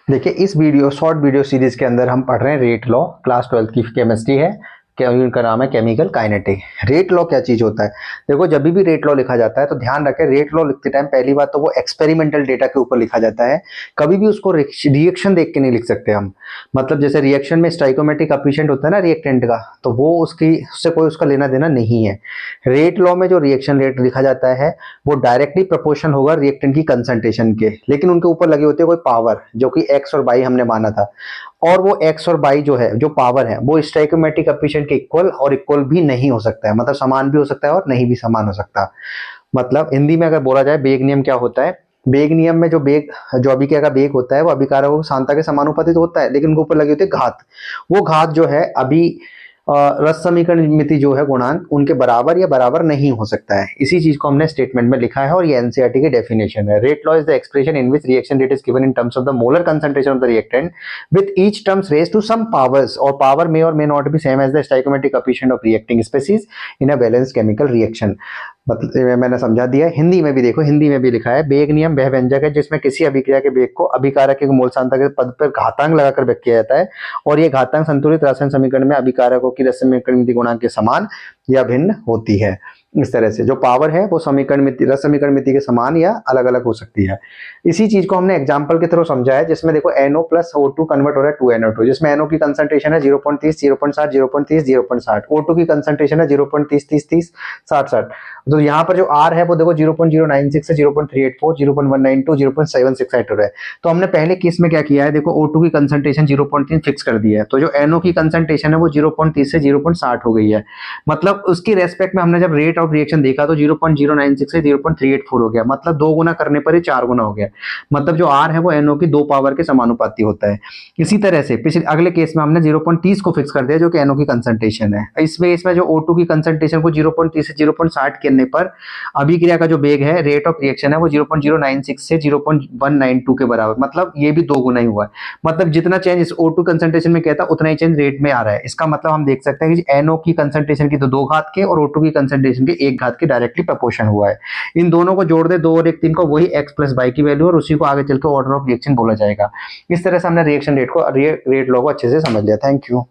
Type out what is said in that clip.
देखिए इस video short video series के अंदर हम पढ़ रहे हैं रेट लॉ। क्लास 12 की केमिस्ट्री है, क्या इनका नाम है केमिकल काइनेटिक। रेट लॉ क्या चीज होता है? देखो जब भी रेट लॉ लिखा जाता है तो ध्यान रखें, रेट लॉ लिखते टाइम पहली बात तो वो एक्सपेरिमेंटल डेटा के ऊपर लिखा जाता है। कभी भी उसको रिएक्शन देख के नहीं लिख सकते हम। मतलब जैसे रिएक्शन में स्टाइकोमेट्रिक कोएफिशिएंट होता है ना रिएक्टेंट का, तो वो उसकी उससे कोई उसका लेना देना नहीं है। रेट लॉ में जो रिएक्शन रेट लिखा जाता है वो डायरेक्टली प्रोपोर्शन होगा रिएक्टेंट की कंसंट्रेशन के, लेकिन उनके ऊपर लगी होती है कोई पावर जो कि एक्स और बाई हमने माना था। और वो एक्स और बाई जो है, जो पावर है, वो स्टोइकोमेट्रिक कोएफिशिएंट के इक्वल और इक्वल भी नहीं हो सकता है। मतलब समान भी हो सकता है और नहीं भी समान हो सकता। मतलब हिंदी में अगर बोला जाए बेग नियम क्या होता है, बेग नियम में जो अभिक्रिया का बेग होता है वो अभिकारकों की सांद्रता के समानुपातिक होता है, लेकिन उनके ऊपर लगी होती है घात। वो घात जो है अभी रस समीकरण मिति जो है गुणांक उनके बराबर या बराबर नहीं हो सकता है। इसी चीज को हमने स्टेटमेंट में लिखा है और ये एनसीईआरटी की डेफिनेशन है। Rate law is the expression in which reaction rate is given in terms of the molar concentration of the reactant with each terms raised to some powers, or power may or may not be same as the stoichiometric coefficient of reacting species in a balanced chemical reaction। मतलब मैंने समझा दिया। हिंदी में भी देखो, हिंदी में भी लिखा है बेग नियम वह व्यंजक है जिसमें किसी अभिक्रिया के बेग को अभिकारक के मोल सांद्रता के पद पर घातांक लगाकर व्यक्त किया जाता है, और ये घातांक संतुलित रासायनिक समीकरण में अभिकारकों की रस समीकरण गुणांक के समान या भिन्न होती है। इस तरह से जो पावर है वो समीकरण मिति, रस समीकरण मिति के समान या अलग अलग हो सकती है। इसी चीज को हमने एग्जांपल के थ्रू समझा है, जिसमें देखो NO प्लस O2 कन्वर्ट हो रहा है 2NO2, जिसमें NO की कंसंट्रेशन है 0.30, 0.60, 0.30, 0.60। O2 की कंसंट्रेशन है 0.30, 30, 30, 60, 60। तो यहाँ पर जो R है वो देखो 0.096 से 0.384, 0.192, 0.768 हो रहा है। तो हमने पहले केस में क्या किया है, देखो O2 की कंसंट्रेशन 0.3 फिक्स कर दी है, तो जो NO की कंसंट्रेशन है वो 0.30 से 0.60 हो गई है। मतलब उसकी रेस्पेक्ट में हमने जब रेट ऑफ रिएक्शन देखा तो 0.096 से 0.384 हो गया, मतलब 2 गुना करने पर ही 4 गुना हो गया। मतलब जो R है वो NO की 2 पावर के समानुपाती होता है। इसी तरह से पिछले अगले केस में हमने 0.30 को फिक्स कर दिया जो कि NO की कंसंट्रेशन है। इसमें जो O2 की कंसंट्रेशन को 0.30 से 0.60 करने पर अभिक्रिया का जो वेग है, रेट ऑफ रिएक्शन है, वो 0.096 से 0.192 के बराबर, मतलब ये भी 2 गुना ही हुआ है। मतलब जितना चेंज इस O2 कंसंट्रेशन में कहता उतना ही चेंज रेट में आ रहा है। इसका मतलब हम देख सकते हैं कि NO की कंसंट्रेशन की तो 2 घात के और O2 की कंसंट्रेशन के 1 घात के डायरेक्टली प्रोपोर्शन हुआ है। इन दोनों को जोड़ दे 2 और 1 3 को, वही x प्लस y की वैल्यू, और उसी को आगे चल के ऑर्डर ऑफ रिएक्शन बोला जाएगा। इस तरह से हमने रिएक्शन रेट लॉ को अच्छे से समझ लिया। Thank you.